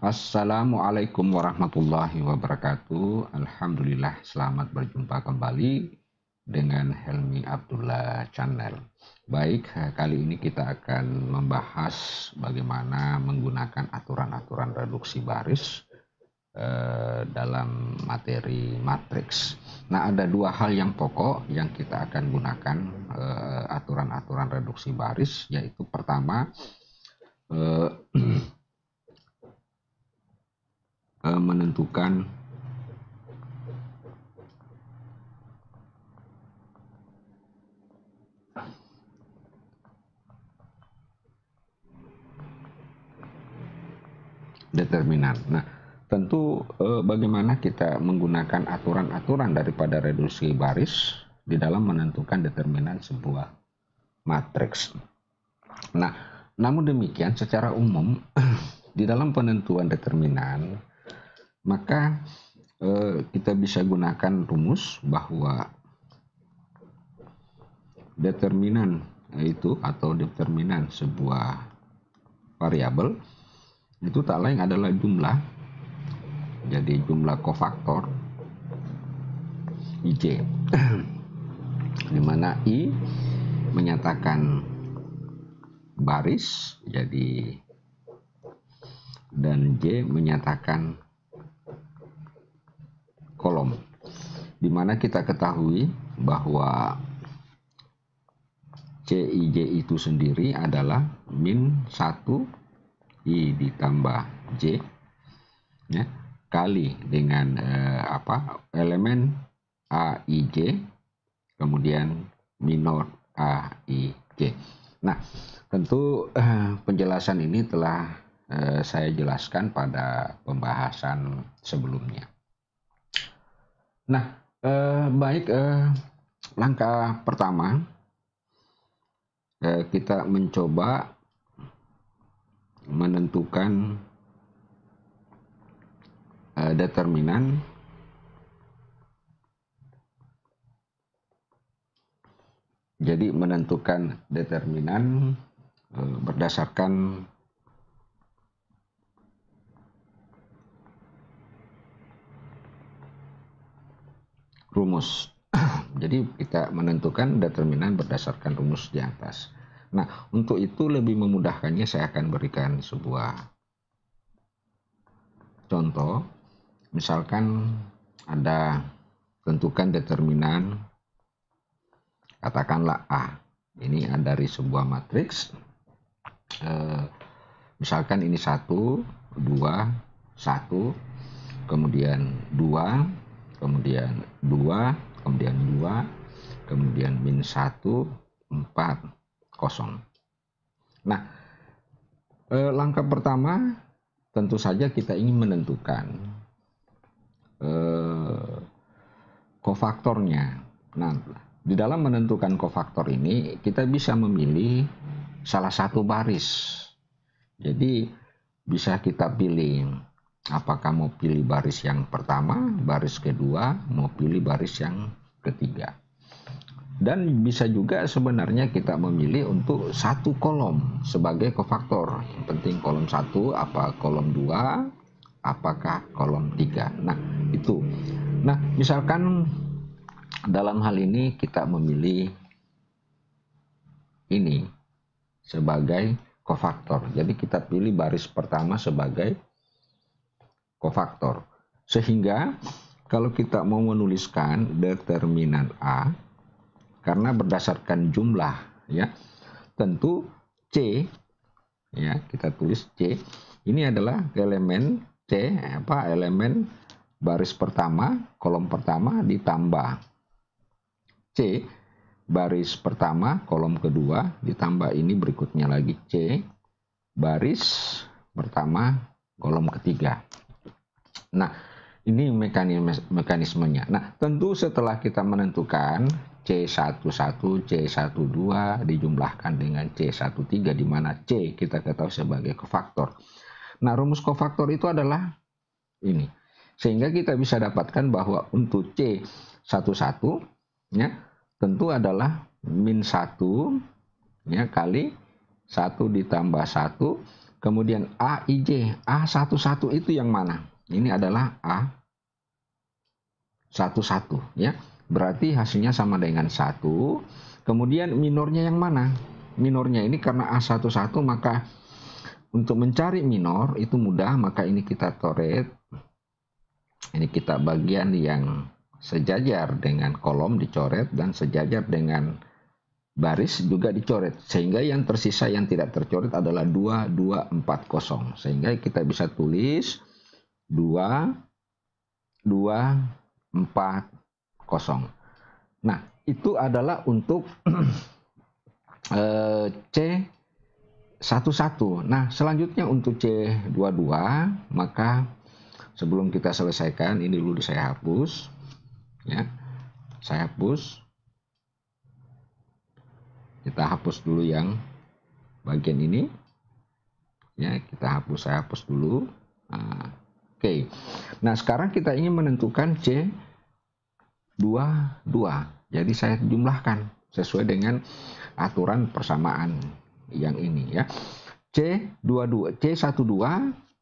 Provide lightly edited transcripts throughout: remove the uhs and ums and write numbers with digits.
Assalamualaikum warahmatullahi wabarakatuh. Alhamdulillah, selamat berjumpa kembali dengan Helmi Abdullah Channel. Baik, kali ini kita akan membahas bagaimana menggunakan aturan-aturan reduksi baris dalam materi matriks. Nah, ada dua hal yang pokok yang kita akan gunakan aturan-aturan reduksi baris, yaitu pertama, menentukan determinan. Nah, tentu bagaimana kita menggunakan aturan-aturan daripada reduksi baris di dalam menentukan determinan sebuah matriks. Nah, namun demikian secara umum di dalam penentuan determinan maka kita bisa gunakan rumus bahwa determinan itu atau determinan sebuah variabel itu tak lain adalah jumlah. Jadi jumlah kofaktor IJ, di mana I menyatakan baris, jadi dan J menyatakan kolom. Di mana kita ketahui bahwa CIJ itu sendiri adalah min 1 I ditambah J ya, kali dengan elemen AIJ kemudian minor AIJ. Nah, tentu penjelasan ini telah saya jelaskan pada pembahasan sebelumnya. Nah, baik, langkah pertama kita mencoba menentukan determinan jadi menentukan determinan berdasarkan rumus. Jadi kita menentukan determinan berdasarkan rumus di atas. Nah, untuk itu lebih memudahkannya saya akan berikan sebuah contoh. Misalkan ada tentukan determinan, katakanlah A. Ini dari sebuah matriks. Misalkan ini 1, 2, 1, kemudian 2, kemudian 2, kemudian 2, kemudian min 1, 4, 0. Nah, langkah pertama tentu saja kita ingin menentukan kofaktornya. Nah, di dalam menentukan kofaktor ini kita bisa memilih salah satu baris. Jadi bisa kita pilih apakah mau pilih baris yang pertama, baris kedua, mau pilih baris yang ketiga. Dan bisa juga sebenarnya kita memilih untuk satu kolom sebagai kofaktor. Yang penting kolom 1, apa kolom 2, apakah kolom 3. Nah, itu. Nah, misalkan dalam hal ini kita memilih ini sebagai kofaktor. Jadi kita pilih baris pertama sebagai kofaktor. Sehingga kalau kita mau menuliskan determinan A, karena berdasarkan jumlah ya, tentu C ya, kita tulis C. Ini adalah elemen C, elemen baris pertama, kolom pertama ditambah C baris pertama, kolom kedua ditambah ini berikutnya lagi C baris pertama, kolom ketiga. Nah, ini mekanismenya. Nah, tentu setelah kita menentukan C11, C12 dijumlahkan dengan C13, di mana C kita ketahui sebagai kofaktor. Nah, rumus kofaktor itu adalah ini. Sehingga kita bisa dapatkan bahwa untuk C11 ya, tentu adalah min 1 ya, kali 1 ditambah 1 Kemudian AIJ, A11 itu yang mana? Ini adalah A11 ya. Berarti hasilnya sama dengan 1. Kemudian minornya yang mana? Minornya ini karena A11 maka untuk mencari minor itu mudah, maka ini kita coret. Ini kita bagian yang sejajar dengan kolom dicoret dan sejajar dengan baris juga dicoret, sehingga yang tersisa yang tidak tercoret adalah 2, 2, 4, 0. Sehingga kita bisa tulis 2, 2, 4, 0. Nah, itu adalah untuk C11. Nah, selanjutnya untuk C22, maka sebelum kita selesaikan, ini dulu saya hapus. Ya, saya hapus. Kita hapus dulu yang bagian ini. Ya, kita hapus, saya hapus dulu. Nah, oke. Nah, sekarang kita ingin menentukan C22. Jadi saya jumlahkan sesuai dengan aturan persamaan yang ini ya. C12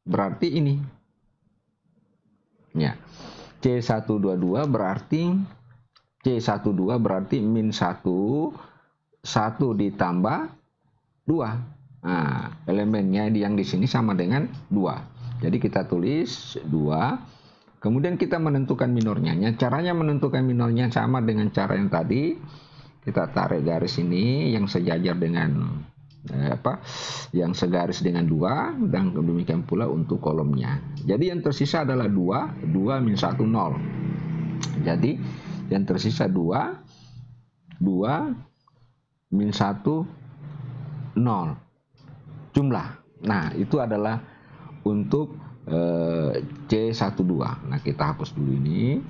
berarti ini. Ya. C122 berarti min 1 ditambah 2. Nah, elemennya yang di sini sama dengan 2. Jadi kita tulis 2. Kemudian kita menentukan minornya. Caranya menentukan minornya sama dengan cara yang tadi. Kita tarik garis ini yang sejajar dengan yang segaris dengan 2, dan demikian pula untuk kolomnya. Jadi yang tersisa adalah 2, 2 min 1 0. Jadi yang tersisa 2, 2 min 1 0 jumlah. Nah, itu adalah untuk C12. Nah, kita hapus dulu ini.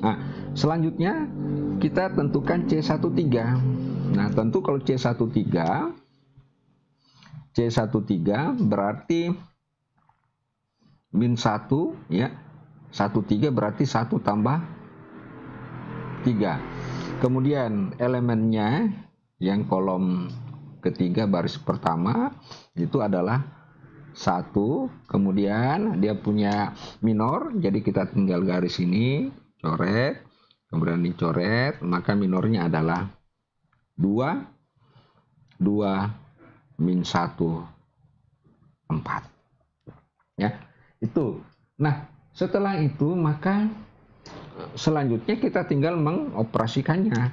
Nah, selanjutnya kita tentukan C13. Nah, tentu kalau C13 berarti min 1 ya. 13 berarti 1 tambah 3. Kemudian elemennya yang kolom ketiga baris pertama itu adalah 1. Kemudian dia punya minor, jadi kita tinggal garis ini, coret, kemudian dicoret, maka minornya adalah 2, 2 min 1 4. Ya, itu. Nah, setelah itu maka selanjutnya kita tinggal mengoperasikannya.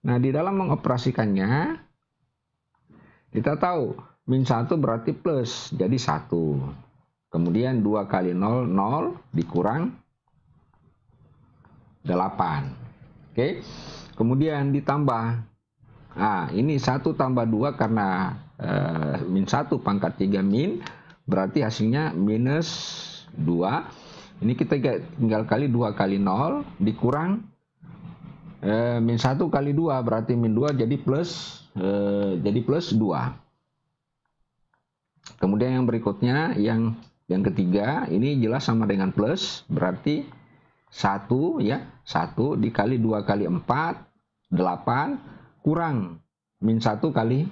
Nah, di dalam mengoperasikannya kita tahu min 1 berarti plus, jadi 1. Kemudian 2 kali 0, 0 dikurang 8. Oke. Kemudian ditambah. Nah, ini 1 tambah 2 karena min 1 pangkat 3 min, berarti hasilnya minus 2. Ini kita tinggal kali 2 kali 0 dikurang min 1 kali 2 berarti min 2 jadi plus 2. Kemudian yang berikutnya yang ketiga ini jelas sama dengan plus, berarti 1 ya, 1 dikali 2 kali 4 8 kurang min 1 kali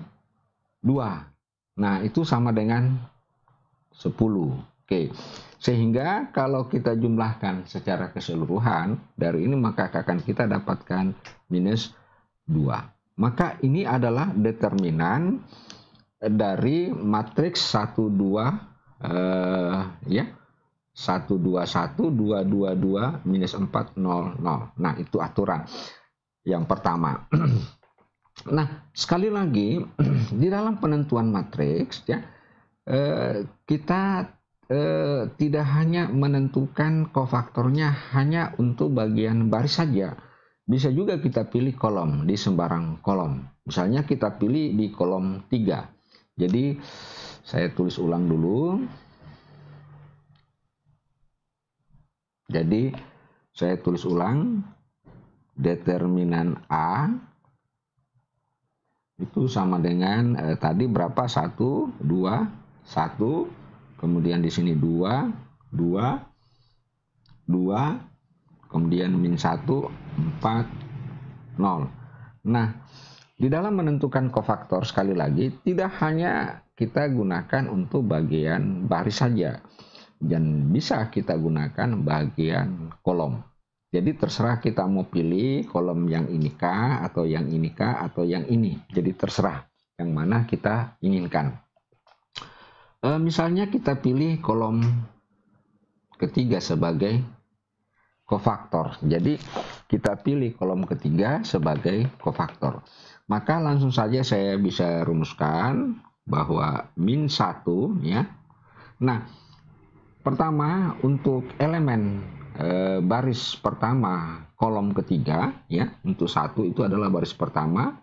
2. Nah, itu sama dengan 10. Oke. Sehingga kalau kita jumlahkan secara keseluruhan dari ini, maka akan kita dapatkan minus 2. Maka ini adalah determinan dari matriks 1 2 ya. 1 2 1 2 2 2 minus 4 0 0. Nah, itu aturan yang pertama. Nah, sekali lagi di dalam penentuan matriks ya, kita tidak hanya menentukan kofaktornya hanya untuk bagian baris saja. Bisa juga kita pilih kolom di sembarang kolom. Misalnya kita pilih di kolom 3. Jadi saya tulis ulang dulu. Jadi saya tulis ulang, determinan A itu sama dengan tadi berapa? 1 2 1, kemudian di sini 2 2 2, kemudian min 1 4 0. Nah, Di dalam menentukan kofaktor, sekali lagi, tidak hanya kita gunakan untuk bagian baris saja, dan bisa kita gunakan bagian kolom. Jadi terserah kita mau pilih kolom yang ini kah, atau yang ini kah, atau yang ini. Jadi terserah yang mana kita inginkan. Misalnya kita pilih kolom ketiga sebagai kofaktor. Jadi kita pilih kolom ketiga sebagai kofaktor. Maka langsung saja saya bisa rumuskan bahwa min 1 ya. Nah, pertama untuk elemen baris pertama kolom ketiga ya, untuk 1 itu adalah baris pertama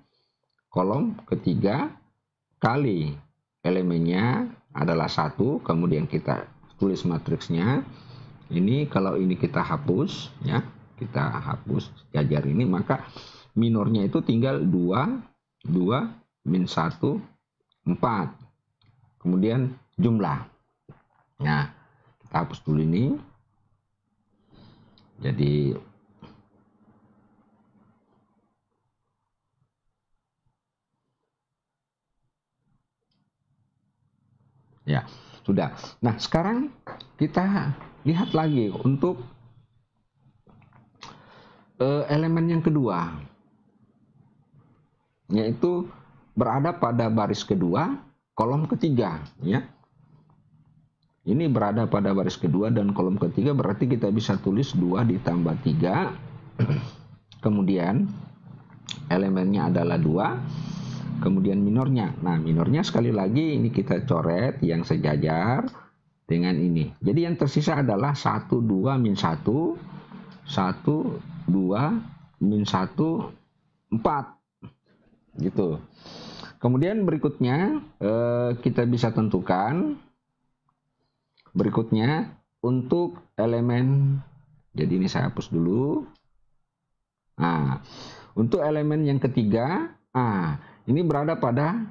kolom ketiga kali elemennya adalah 1, kemudian kita tulis matriksnya. Ini kalau ini kita hapus ya, kita hapus jajar ini, maka minornya itu tinggal 2, 2, min 1, 4. Kemudian jumlah. Nah, kita hapus dulu ini. Jadi ya, sudah. Nah, sekarang kita lihat lagi untuk elemen yang kedua, yaitu berada pada baris kedua kolom ketiga ya. Ini berada pada baris kedua dan kolom ketiga, berarti kita bisa tulis 2 ditambah 3. Kemudian elemennya adalah 2, kemudian minornya. Nah, minornya sekali lagi ini kita coret yang sejajar dengan ini. Jadi yang tersisa adalah 1, 2, min 1, 1, 2, min 1, 4. Gitu. Kemudian berikutnya kita bisa tentukan berikutnya untuk elemen. Jadi ini saya hapus dulu. Nah, untuk elemen yang ketiga, ini berada pada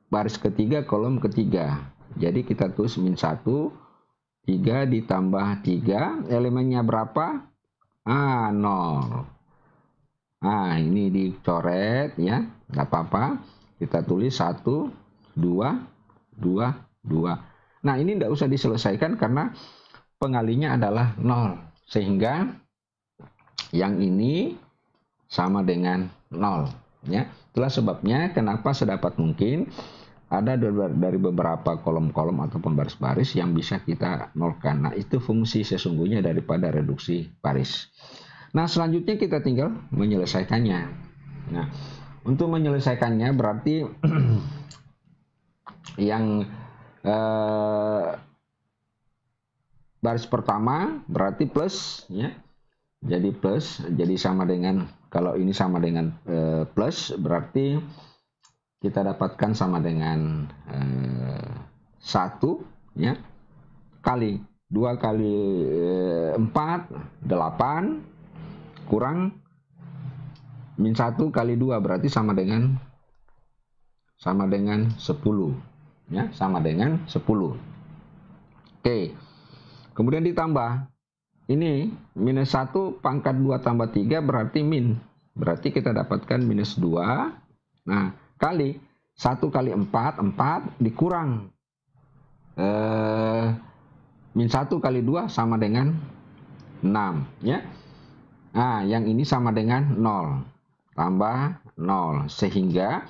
baris ketiga kolom ketiga. Jadi kita tulis min 1, 3 ditambah 3, elemennya berapa? 0. Nah, ini dicoret ya, nggak apa-apa. Kita tulis 1, 2, 2, 2. Nah, ini nggak usah diselesaikan karena pengalinya adalah 0. Sehingga yang ini sama dengan 0. Ya. Itulah sebabnya kenapa sedapat mungkin ada dari beberapa kolom-kolom ataupun baris-baris yang bisa kita nolkan. Nah, itu fungsi sesungguhnya daripada reduksi baris. Nah, selanjutnya kita tinggal menyelesaikannya. Nah, untuk menyelesaikannya berarti yang baris pertama berarti plus ya. Jadi plus, jadi sama dengan, kalau ini sama dengan plus, berarti kita dapatkan sama dengan 1 ya, kali 2 kali 4, 8, kurang min 1 kali 2, berarti sama dengan 10 ya, sama dengan 10. Oke. Kemudian ditambah ini minus 1 pangkat 2 tambah 3 berarti min. Berarti kita dapatkan minus 2. Nah, kali 1 kali 4, 4 dikurang min 1 kali 2 sama dengan 6 ya. Nah, yang ini sama dengan 0 tambah 0, sehingga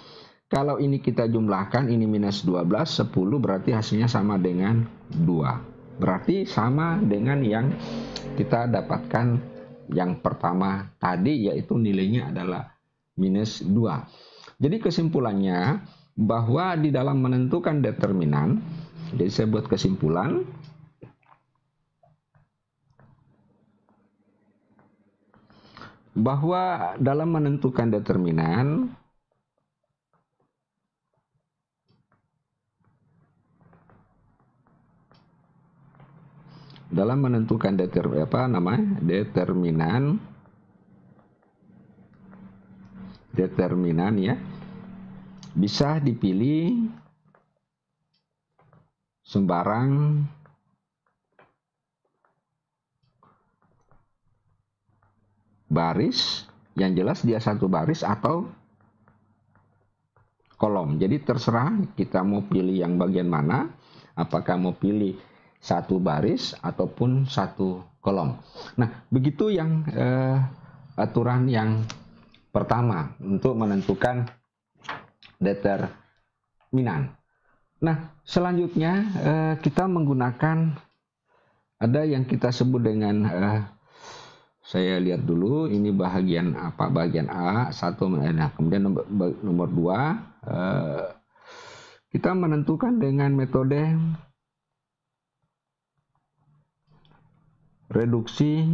kalau ini kita jumlahkan, ini minus 12, 10, berarti hasilnya sama dengan 2. Berarti sama dengan yang kita dapatkan yang pertama tadi, yaitu nilainya adalah minus 2. Jadi kesimpulannya bahwa di dalam menentukan determinan, jadi saya buat kesimpulan, bahwa dalam menentukan determinan determinan ya, bisa dipilih sembarang baris, yang jelas dia satu baris atau kolom. Jadi terserah kita mau pilih yang bagian mana, apakah mau pilih satu baris ataupun satu kolom. Nah, begitu yang aturan yang pertama untuk menentukan determinan. Nah, selanjutnya kita menggunakan ada yang kita sebut dengan saya lihat dulu ini bagian apa, bagian A satu. Nah, kemudian nomor 2 kita menentukan dengan metode reduksi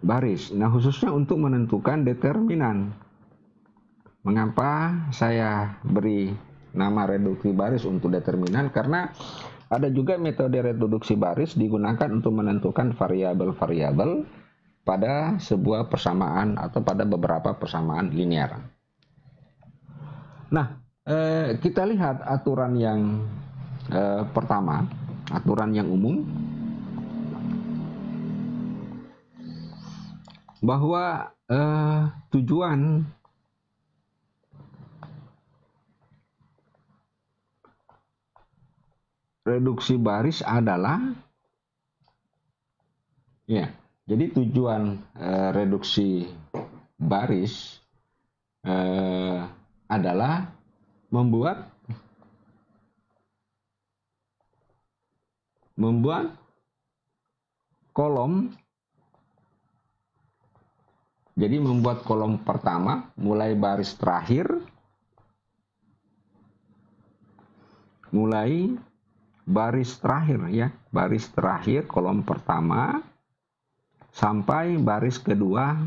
baris. Nah, khususnya untuk menentukan determinan. Mengapa saya beri nama reduksi baris untuk determinan? Karena ada juga metode reduksi baris digunakan untuk menentukan variabel-variabel pada sebuah persamaan atau pada beberapa persamaan linear. Nah, kita lihat aturan yang pertama, aturan yang umum, bahwa tujuan reduksi baris adalah ya, jadi tujuan reduksi baris adalah membuat kolom. Jadi membuat kolom pertama mulai baris terakhir, ya, baris terakhir kolom pertama sampai baris kedua.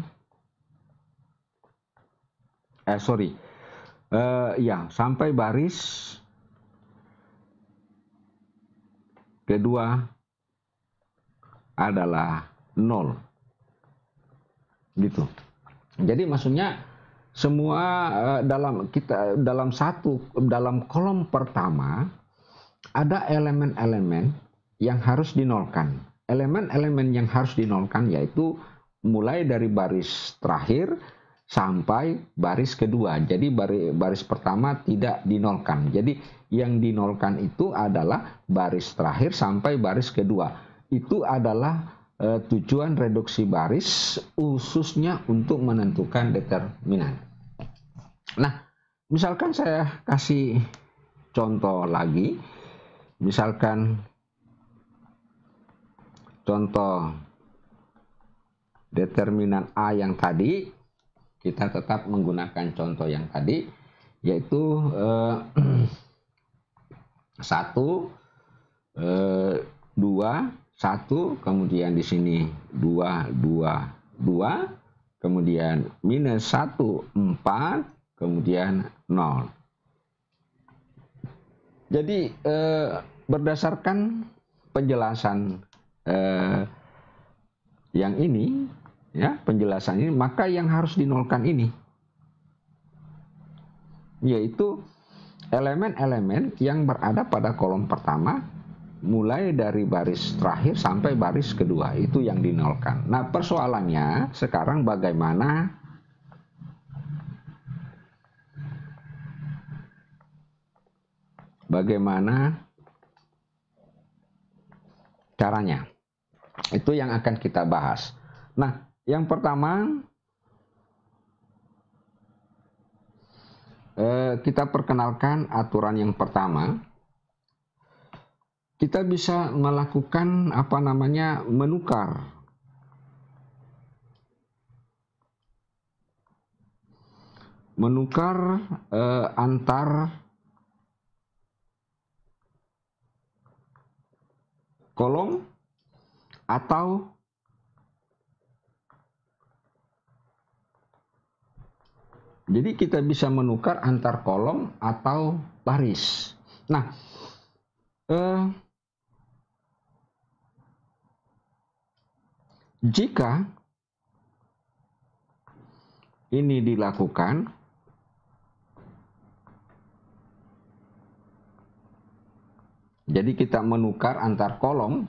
Sampai baris kedua adalah 0. Gitu. Jadi maksudnya semua dalam kolom pertama ada elemen-elemen yang harus dinolkan. Elemen-elemen yang harus dinolkan yaitu mulai dari baris terakhir sampai baris kedua. Jadi baris pertama tidak dinolkan. Jadi yang dinolkan itu adalah baris terakhir sampai baris kedua. Itu adalah tujuan reduksi baris khususnya untuk menentukan determinan. Nah, misalkan saya kasih contoh lagi. Misalkan contoh determinan A yang tadi, kita tetap menggunakan contoh yang tadi, yaitu 1, 2, 1, kemudian di sini 2, 2, 2, kemudian minus 1, 4, kemudian 0. Jadi berdasarkan penjelasan yang ini, ya, penjelasan ini, maka yang harus dinolkan ini, yaitu elemen-elemen yang berada pada kolom pertama mulai dari baris terakhir sampai baris kedua, itu yang dinolkan. Nah, persoalannya sekarang bagaimana caranya? Itu yang akan kita bahas. Nah, yang pertama kita perkenalkan aturan yang pertama. Kita bisa melakukan menukar antar kolom atau jadi kita bisa menukar antar kolom atau baris. Nah, jika ini dilakukan, jadi kita menukar antar kolom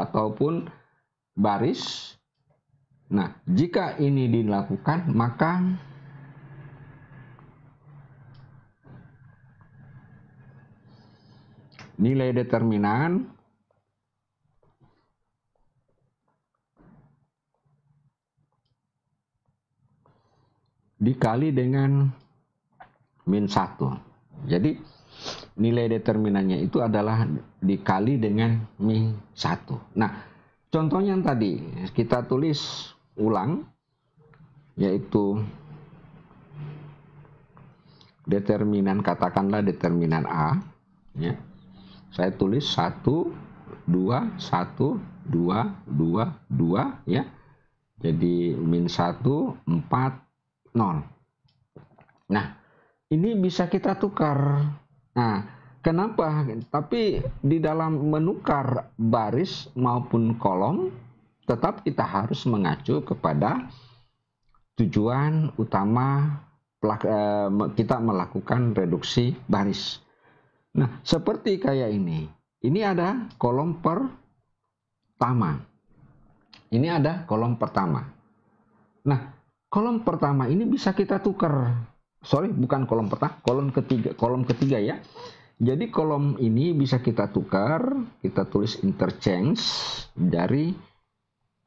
ataupun baris Nah, jika ini dilakukan, maka nilai determinan dikali dengan min 1. Jadi nilai determinannya itu adalah dikali dengan min 1. Nah, contohnya yang tadi kita tulis ulang, yaitu determinan, katakanlah determinan A, ya. Saya tulis 1, 2, 1, 2, 2, 2, ya. Jadi min 1, 4, 0. Nah, ini bisa kita tukar. Nah, kenapa? Tapi di dalam menukar baris maupun kolom, tetap kita harus mengacu kepada tujuan utama kita melakukan reduksi baris. Nah, seperti kayak ini. Ini ada kolom pertama. Ini ada kolom pertama. Nah, kolom pertama ini bisa kita tukar. Sorry, bukan kolom pertama, kolom ketiga ya. Jadi kolom ini bisa kita tukar, kita tulis interchange dari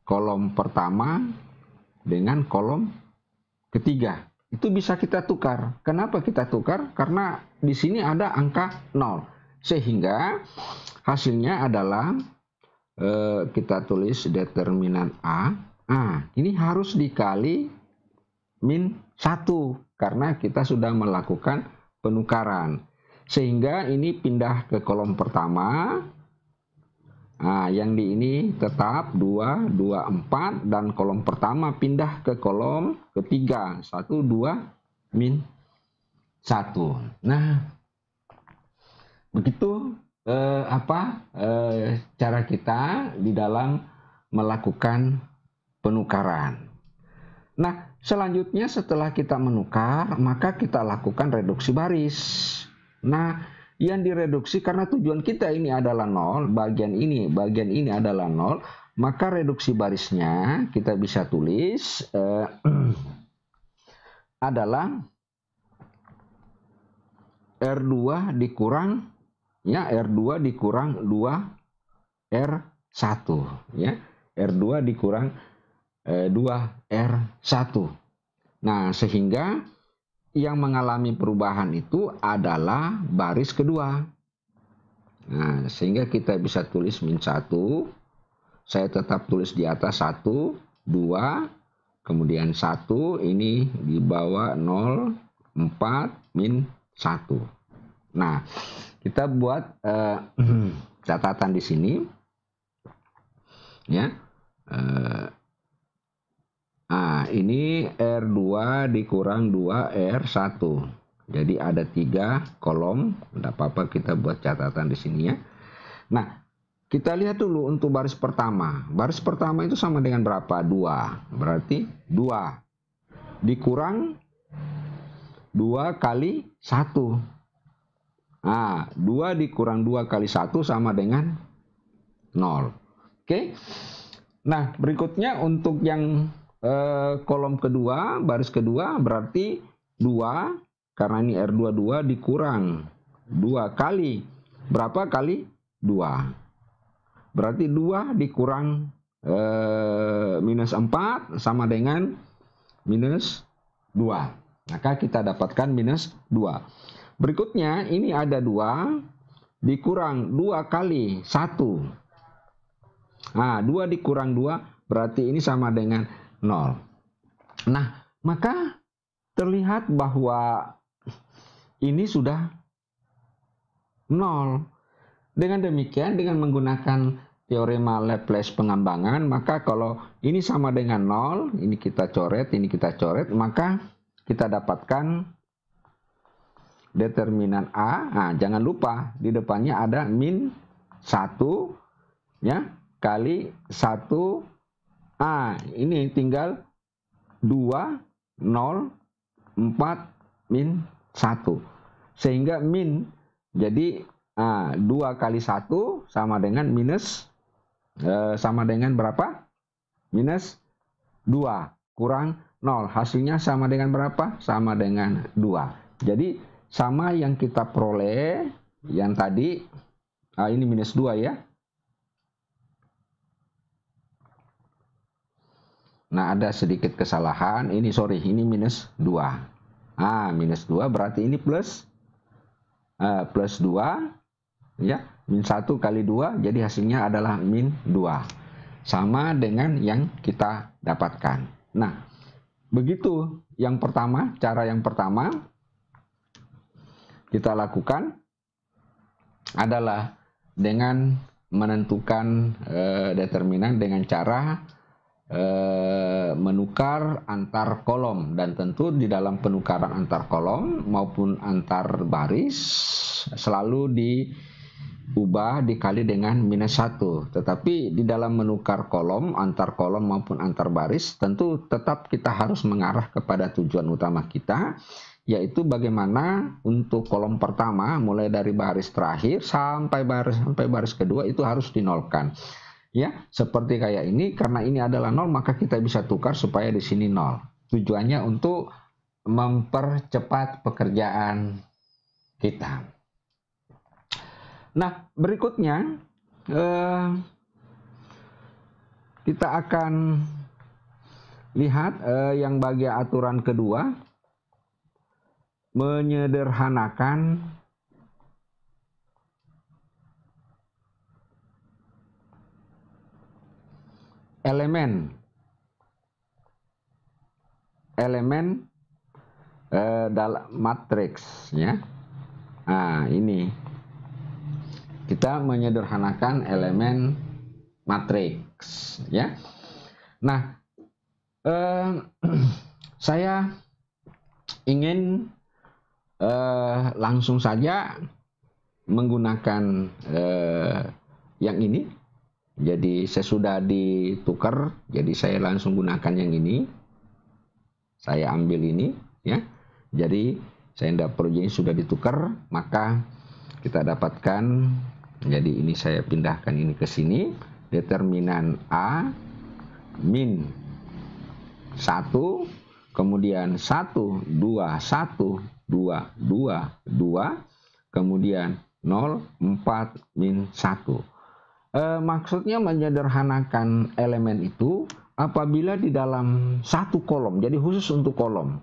kolom pertama dengan kolom ketiga. Itu bisa kita tukar. Kenapa kita tukar? Karena di sini ada angka 0. Sehingga hasilnya adalah kita tulis determinan A. Ini harus dikali min 1 karena kita sudah melakukan penukaran. Sehingga ini pindah ke kolom pertama. Yang di ini tetap 2, 2, 4 dan kolom pertama pindah ke kolom ketiga 1, 2, min 1. Nah, begitu cara kita di dalam melakukan penukaran. Nah, selanjutnya setelah kita menukar, maka kita lakukan reduksi baris. Nah, yang direduksi karena tujuan kita ini adalah 0, bagian ini adalah 0, maka reduksi barisnya kita bisa tulis adalah R2 dikurang R2 dikurang 2 R1 ya. R2 dikurang 2 R1. Nah, sehingga yang mengalami perubahan itu adalah baris kedua. Nah, sehingga kita bisa tulis min 1. Saya tetap tulis di atas 1, 2, kemudian 1, ini di bawah 0, 4, min 1. Nah, kita buat catatan di sini. Ya. Ini R2 dikurang 2 R1. Jadi ada 3 kolom. Tidak apa-apa kita buat catatan di sini ya. Nah, kita lihat dulu untuk baris pertama. Baris pertama itu sama dengan berapa? 2. Berarti 2 dikurang 2 kali 1. 2 dikurang 2 kali 1 sama dengan 0. Oke. Nah, berikutnya untuk yang kolom kedua, baris kedua berarti 2, karena ini R2 2 dikurang 2 kali berapa kali 2. Berarti 2 dikurang minus 4 sama dengan minus 2. Maka kita dapatkan minus 2. Berikutnya ini ada 2 dikurang 2 kali 1. 2 dikurang 2 berarti ini sama dengan 0. Nah, maka terlihat bahwa ini sudah 0. Dengan demikian, dengan menggunakan teorema Laplace pengembangan, maka kalau ini sama dengan 0, ini kita coret, maka kita dapatkan determinan A. Jangan lupa di depannya ada min 1 ya, kali 1 ini tinggal 2, 0, 4, min 1. Sehingga min jadi 2 kali 1 sama dengan minus sama dengan berapa? Minus 2 kurang 0. Hasilnya sama dengan berapa? Sama dengan 2. Jadi sama yang kita peroleh yang tadi, ini minus 2 ya. Nah, ada sedikit kesalahan. Ini ini minus 2. Minus 2 berarti ini plus 2 ya. Min 1 kali 2, jadi hasilnya adalah min 2. Sama dengan yang kita dapatkan. Nah, begitu yang pertama, cara yang pertama kita lakukan adalah dengan menentukan determinan dengan cara menukar antar kolom, dan tentu di dalam penukaran antar kolom maupun antar baris selalu diubah dikali dengan minus 1. Tetapi di dalam menukar kolom, antar kolom maupun antar baris, tentu tetap kita harus mengarah kepada tujuan utama kita, yaitu bagaimana untuk kolom pertama mulai dari baris terakhir sampai baris kedua itu harus dinolkan. Ya, seperti kayak ini, karena ini adalah 0 maka kita bisa tukar supaya di sini 0. Tujuannya untuk mempercepat pekerjaan kita. Nah, berikutnya kita akan lihat yang bagian aturan kedua, menyederhanakan elemen dalam matriks ya. Ini kita menyederhanakan elemen matriks ya. Nah, saya ingin langsung saja menggunakan yang ini. Jadi sesudah ditukar, jadi saya langsung gunakan yang ini. Saya ambil ini ya. Jadi saya tidak perlu, ini sudah ditukar, maka kita dapatkan. Jadi ini saya pindahkan ini ke sini. Determinan A min 1, kemudian 1 2 1 2 2 2, kemudian 0 4 min 1. Maksudnya menyederhanakan elemen itu apabila di dalam satu kolom, jadi khusus untuk kolom.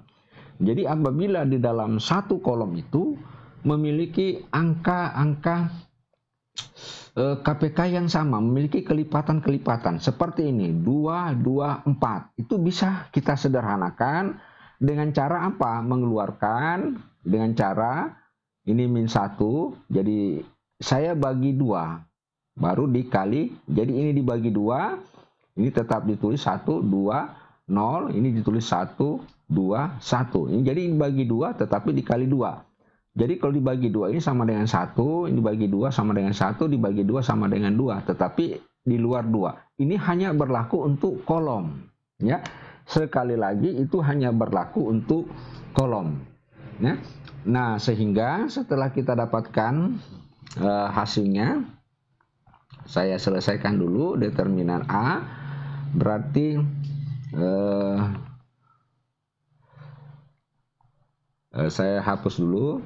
Jadi apabila di dalam satu kolom itu memiliki angka-angka KPK yang sama, memiliki kelipatan-kelipatan seperti ini, 2, 2, 4. Itu bisa kita sederhanakan dengan cara apa? Mengeluarkan dengan cara ini min 1, jadi saya bagi 2. Baru dikali, jadi ini dibagi 2, ini tetap ditulis 1, 2, 0, ini ditulis 1, 2, 1. Ini jadi dibagi 2 tetapi dikali 2. Jadi kalau dibagi 2 ini sama dengan 1, ini dibagi 2 sama dengan 1, dibagi 2 sama dengan 2, tetapi di luar 2. Ini hanya berlaku untuk kolom. Ya. Sekali lagi itu hanya berlaku untuk kolom. Ya. Nah, sehingga setelah kita dapatkan hasilnya, saya selesaikan dulu determinan A, berarti saya hapus dulu.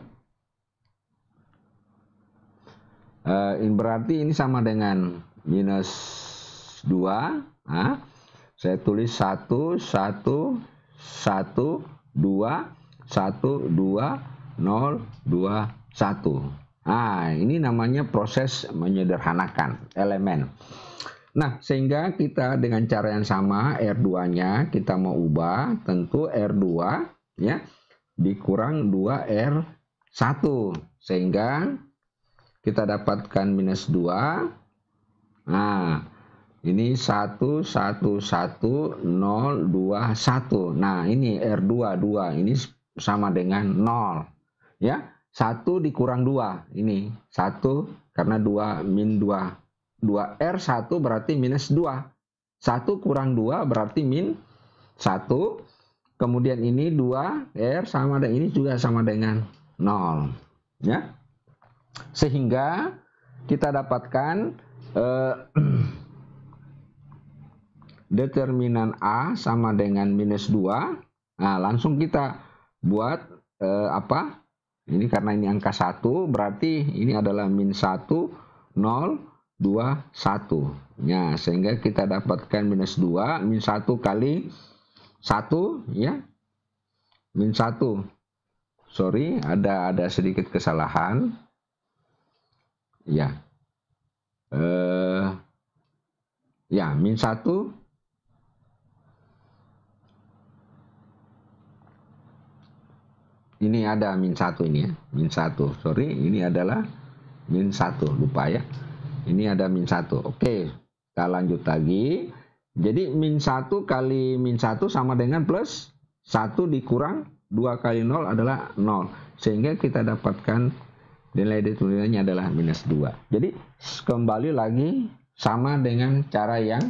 Ini berarti ini sama dengan minus 2. Saya tulis 1 1 1 2 1 2 0 2 1. Ini namanya proses menyederhanakan elemen. Nah, sehingga kita dengan cara yang sama, R2-nya kita mau ubah, tentu R2 ya dikurang 2R1, sehingga kita dapatkan minus 2. Ini 1 1 1 0 2 1. Nah, ini R2 2 ini sama dengan 0 ya. 1 dikurang 2, ini 1 karena 2 min 2. 2R1 berarti minus 2. 1 kurang 2 berarti min 1. Kemudian ini 2R sama dengan ini juga sama dengan 0. Ya. Sehingga kita dapatkan determinan A sama dengan minus 2. Nah, langsung kita buat apa? Ini karena ini angka 1, berarti ini adalah min 1, 0, 2, 1. Ya, sehingga kita dapatkan minus 2, min 1 kali 1, ya. Min 1. Sorry, ada sedikit kesalahan. Ya. Ya, min 1. Ini ada min 1 ini ya. Min 1. Sorry, ini adalah min 1. Lupa ya. Ini ada min 1. Oke, kita lanjut lagi. Jadi min 1 kali min 1 sama dengan plus 1 dikurang 2 kali 0 adalah 0. Sehingga kita dapatkan nilai determinannya adalah minus 2. Jadi kembali lagi sama dengan cara yang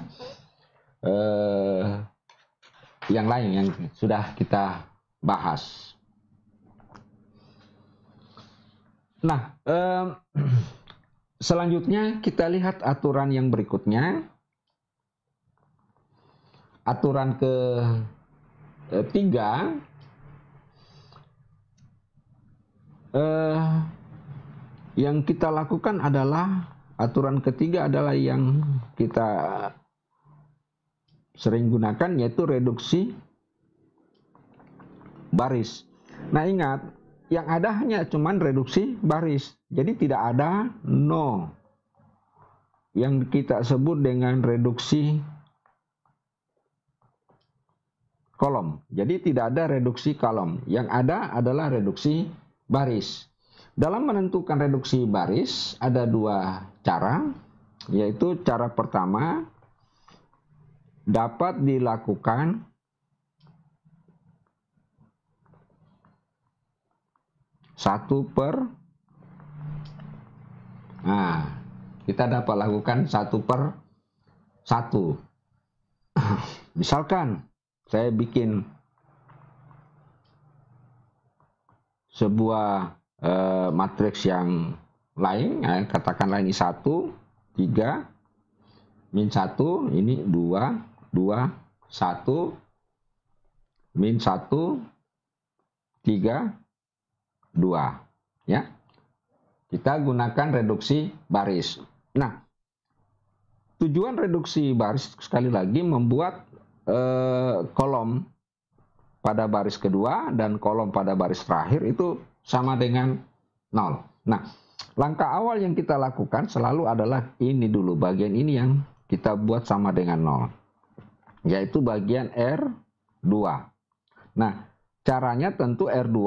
lain yang sudah kita bahas. Nah, selanjutnya kita lihat aturan yang berikutnya. Aturan ketiga, yang kita lakukan adalah, aturan ketiga adalah yang kita sering gunakan, yaitu reduksi baris. Nah, ingat, yang ada hanya cuman reduksi baris. Jadi tidak ada no yang kita sebut dengan reduksi kolom. Jadi tidak ada reduksi kolom. Yang ada adalah reduksi baris. Dalam menentukan reduksi baris ada dua cara, yaitu cara pertama dapat dilakukan kita dapat lakukan 1/1. Misalkan saya bikin sebuah matriks yang lain, katakanlah ini 1, 3, min 1, ini 2, 2, 1, min 1, 3, 2, ya. Kita gunakan reduksi baris. Nah, tujuan reduksi baris sekali lagi membuat kolom pada baris kedua dan kolom pada baris terakhir itu sama dengan 0. Nah, langkah awal yang kita lakukan selalu adalah ini dulu, bagian ini yang kita buat sama dengan 0, yaitu bagian R2. Nah, caranya tentu R2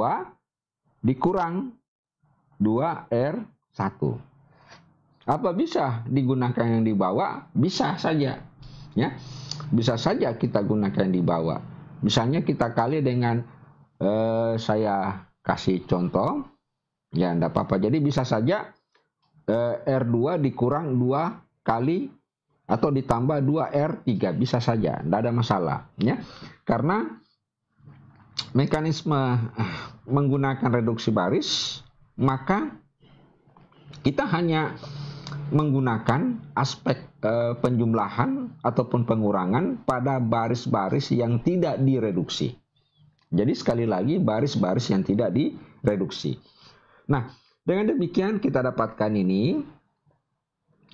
dikurang 2R1. Apa bisa digunakan yang di bawah? Bisa saja, ya. Bisa saja kita gunakan yang di bawah. Misalnya kita kali dengan saya kasih contoh, ya enggak apa-apa. Jadi bisa saja R2 dikurang 2 kali atau ditambah 2R3, bisa saja, enggak ada masalah, ya. Karena mekanisme menggunakan reduksi baris, maka kita hanya menggunakan aspek penjumlahan ataupun pengurangan pada baris-baris yang tidak direduksi. Jadi sekali lagi, baris-baris yang tidak direduksi. Nah, dengan demikian kita dapatkan ini.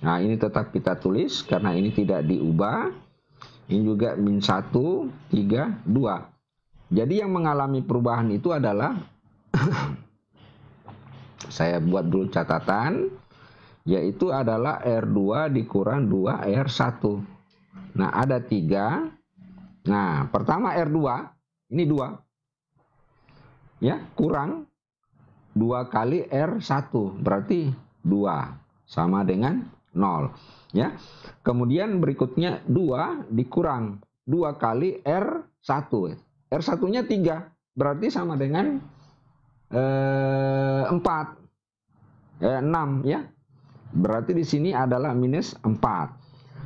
Nah, ini tetap kita tulis karena ini tidak diubah. Ini juga min 1, 3, 2. Jadi yang mengalami perubahan itu adalah saya buat dulu catatan, yaitu adalah R2 dikurang 2R1. Nah, ada 3. Nah, pertama R2, ini 2. Ya, kurang 2 kali R1, berarti 2 sama dengan 0. Ya. Kemudian berikutnya 2 dikurang 2 kali R1. R1-nya 3, berarti sama dengan 4. 6, ya. Berarti di sini adalah minus 4.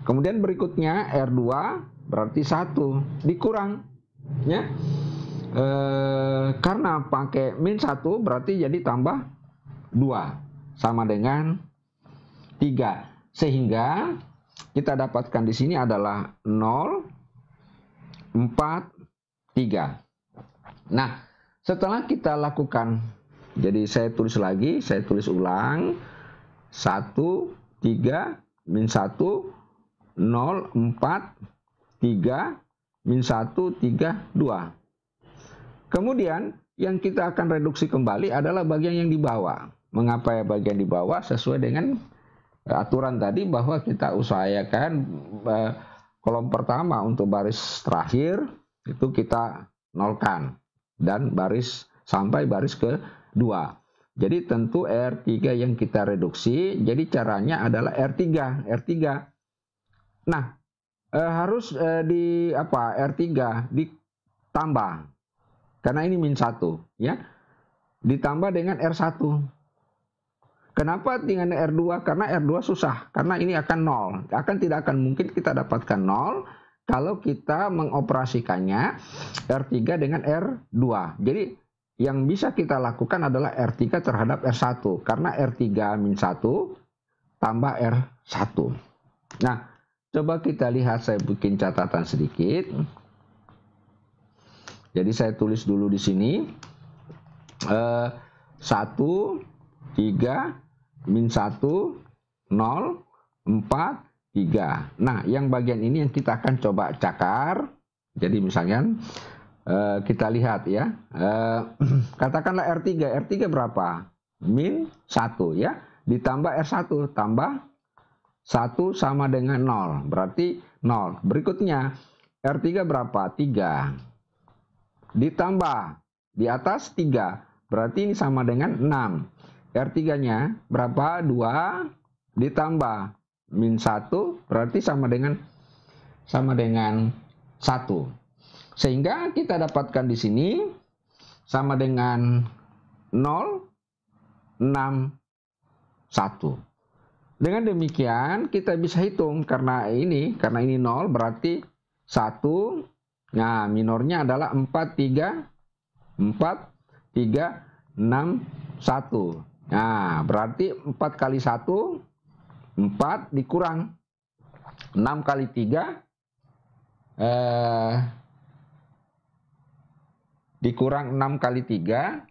Kemudian berikutnya R2 berarti 1 dikurang, ya. Karena pakai min 1 berarti jadi tambah 2 sama dengan 3. Sehingga kita dapatkan di sini adalah 0 4, 3. Nah, setelah kita lakukan, jadi saya tulis lagi, saya tulis ulang, 1, 3, min 1, 0, 4, 3, min 1, 3, 2. Kemudian yang kita akan reduksi kembali adalah bagian yang di bawah. Mengapa ya bagian di bawah? Sesuai dengan aturan tadi bahwa kita usahakan kolom pertama untuk baris terakhir itu kita nolkan dan baris sampai baris kedua. Jadi tentu R3 yang kita reduksi. Jadi caranya adalah R3. Nah, harus R3 ditambah. Karena ini min 1, ya. Ditambah dengan R1. Kenapa dengan R2? Karena R2 susah. Karena ini akan 0. Tidak akan mungkin kita dapatkan 0 kalau kita mengoperasikannya R3 dengan R2. Jadi yang bisa kita lakukan adalah R3 terhadap R1. Karena R3 min 1 tambah R1. Nah, coba kita lihat, saya bikin catatan sedikit. Jadi saya tulis dulu di sini 1, 3, min 1, 0, 4, 3. Nah, yang bagian ini yang kita akan coba cakar. Jadi misalnya kita lihat ya. Katakanlah R3 berapa? Min 1 ya. Ditambah R1 tambah 1 sama dengan 0. Berarti 0. Berikutnya R3 berapa? 3. Ditambah di atas 3. Berarti ini sama dengan 6. R3-nya berapa? 2 ditambah min 1 berarti sama dengan 1. Sehingga kita dapatkan di sini sama dengan 0, 6, 1. Dengan demikian kita bisa hitung karena ini 0 berarti 1. Nah, minornya adalah 4, 3, 6, 1. Nah, berarti 4 kali 1, 4 dikurang 6 kali 3, dikurang 6 kali 3.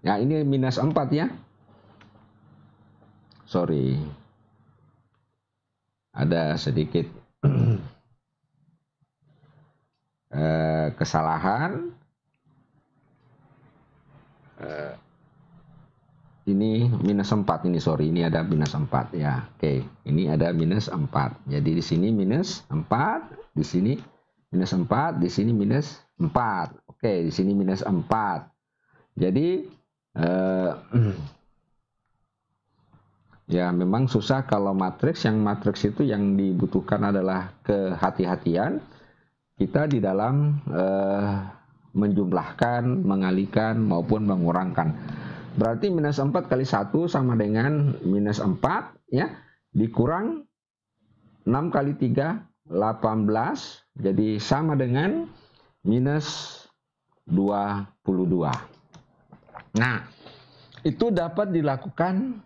Nah, ini minus 4 ya. Sorry. Ada sedikit kesalahan. Ini minus 4 ini, sorry, ini ada minus 4 ya. Oke, ini ada minus 4. Jadi di sini minus 4, di sini minus 4, di sini minus 4. Oke, di sini minus 4. Jadi ya memang susah kalau matriks. Yang matriks itu yang dibutuhkan adalah kehati-hatian kita di dalam menjumlahkan, mengalikan maupun mengurangkan. Berarti minus 4 kali 1 sama dengan minus 4 ya, dikurang 6 kali 3, 18. Jadi sama dengan minus 22. Nah, itu dapat dilakukan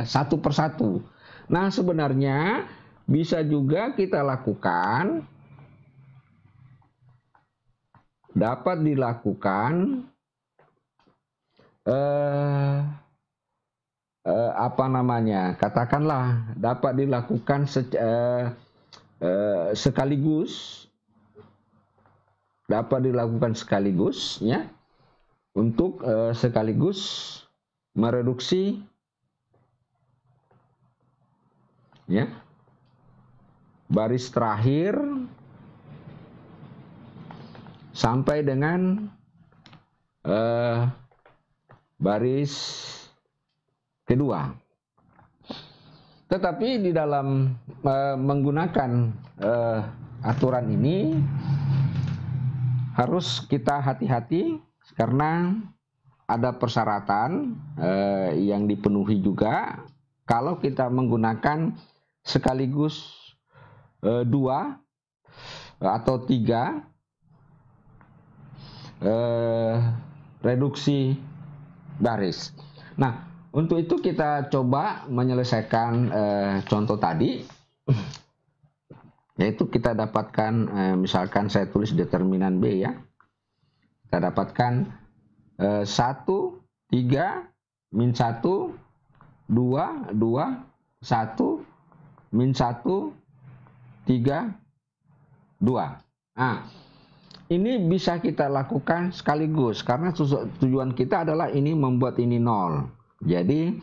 satu persatu. Nah, sebenarnya bisa juga kita lakukan, dapat dilakukan katakanlah dapat dilakukan sekaligus, ya, untuk sekaligus mereduksi ya baris terakhir sampai dengan baris kedua. Tetapi di dalam menggunakan aturan ini harus kita hati-hati karena ada persyaratan yang dipenuhi juga. Kalau kita menggunakan sekaligus 2 atau 3 reduksi baris. Nah, untuk itu kita coba menyelesaikan contoh tadi. Yaitu kita dapatkan, misalkan saya tulis determinan B ya. Kita dapatkan 1, 3, min 1, 2, 2, 1, min 1, 3, 2. Nah, ini bisa kita lakukan sekaligus karena tujuan kita adalah ini membuat ini 0. Jadi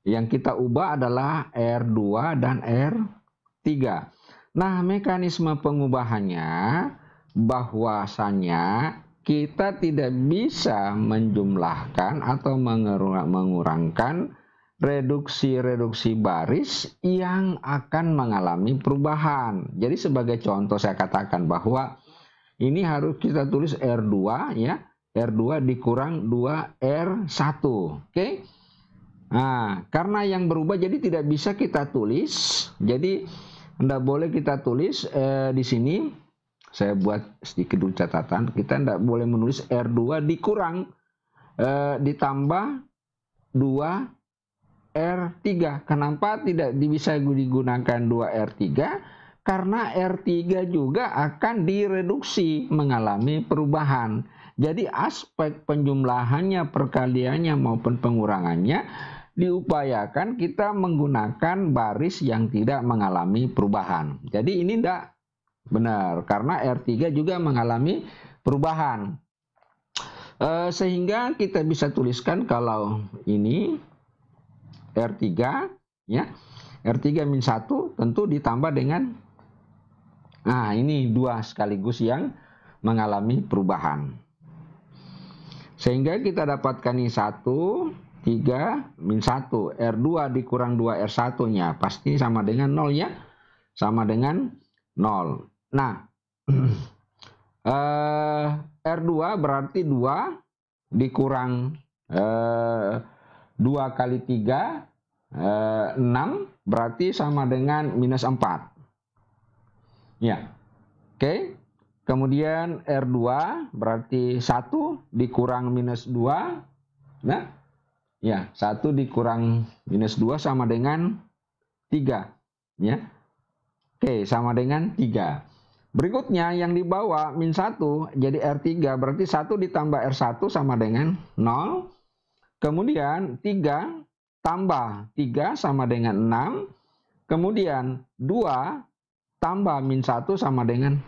yang kita ubah adalah R2 dan R3. Nah, mekanisme pengubahannya bahwasanya kita tidak bisa menjumlahkan atau mengurangkan reduksi baris yang akan mengalami perubahan. Jadi sebagai contoh saya katakan bahwa ini harus kita tulis R2 ya. R2 dikurang 2R1. Oke? Nah, karena yang berubah jadi tidak bisa kita tulis. Jadi tidak boleh kita tulis di sini. Saya buat sedikit dulu catatan. Kita tidak boleh menulis R2 dikurang ditambah 2R3. Kenapa tidak bisa digunakan 2R3? Karena R3 juga akan direduksi, mengalami perubahan. Jadi aspek penjumlahannya, perkaliannya maupun pengurangannya diupayakan kita menggunakan baris yang tidak mengalami perubahan. Jadi ini tidak benar, karena R3 juga mengalami perubahan. Sehingga kita bisa tuliskan kalau ini R3 ya, R3 min 1 tentu ditambah dengan, nah ini 2 sekaligus yang mengalami perubahan. Sehingga kita dapatkan ini 1, 3, min 1, R2 dikurang 2R1 nya pasti sama dengan 0 ya, sama dengan 0. Nah, R2 berarti 2 dikurang 2 kali 3, 6 berarti sama dengan minus 4. Ya, oke. Kemudian R2 berarti 1 dikurang minus 2. Nah, ya, 1 dikurang minus 2 sama dengan 3. Ya, oke, sama dengan 3. Berikutnya yang di bawah min 1 jadi R3 berarti 1 ditambah R1 sama dengan 0. Kemudian 3 tambah 3 sama dengan 6. Kemudian 2 tambah min 1 sama dengan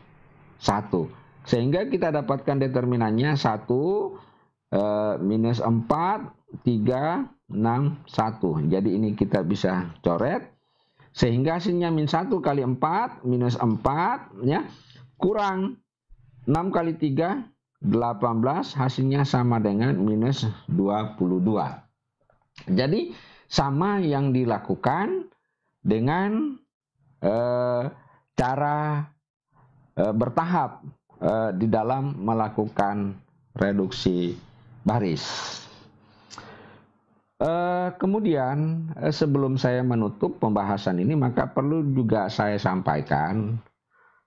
1. Sehingga kita dapatkan determinannya 1 minus 4, 3, 6, 1. Jadi ini kita bisa coret. Sehingga hasilnya min 1 kali 4 minus 4 ya, kurang 6 kali 3 18, hasilnya sama dengan minus 22. Jadi sama yang dilakukan dengan cara bertahap di dalam melakukan reduksi baris. Kemudian sebelum saya menutup pembahasan ini, maka perlu juga saya sampaikan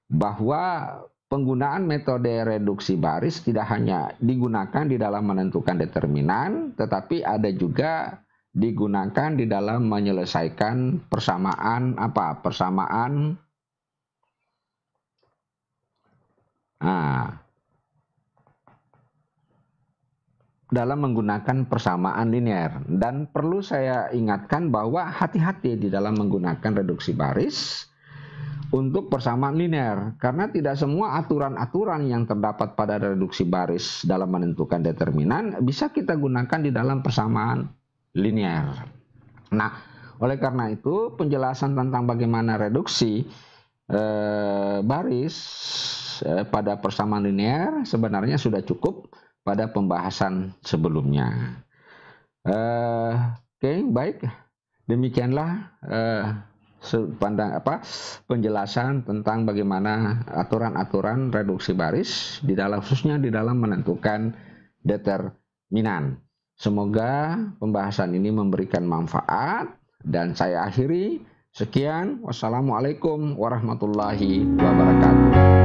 bahwa penggunaan metode reduksi baris tidak hanya digunakan di dalam menentukan determinan, tetapi ada juga digunakan di dalam menyelesaikan persamaan dalam menggunakan persamaan linear. Dan perlu saya ingatkan bahwa hati-hati di dalam menggunakan reduksi baris untuk persamaan linear, karena tidak semua aturan-aturan yang terdapat pada reduksi baris dalam menentukan determinan bisa kita gunakan di dalam persamaan linear. Nah, oleh karena itu penjelasan tentang bagaimana reduksi baris pada persamaan linear sebenarnya sudah cukup pada pembahasan sebelumnya. Oke, baik. Demikianlah penjelasan tentang bagaimana aturan-aturan reduksi baris di dalam, khususnya di dalam menentukan determinan. Semoga pembahasan ini memberikan manfaat dan saya akhiri. Sekian, wassalamualaikum warahmatullahi wabarakatuh.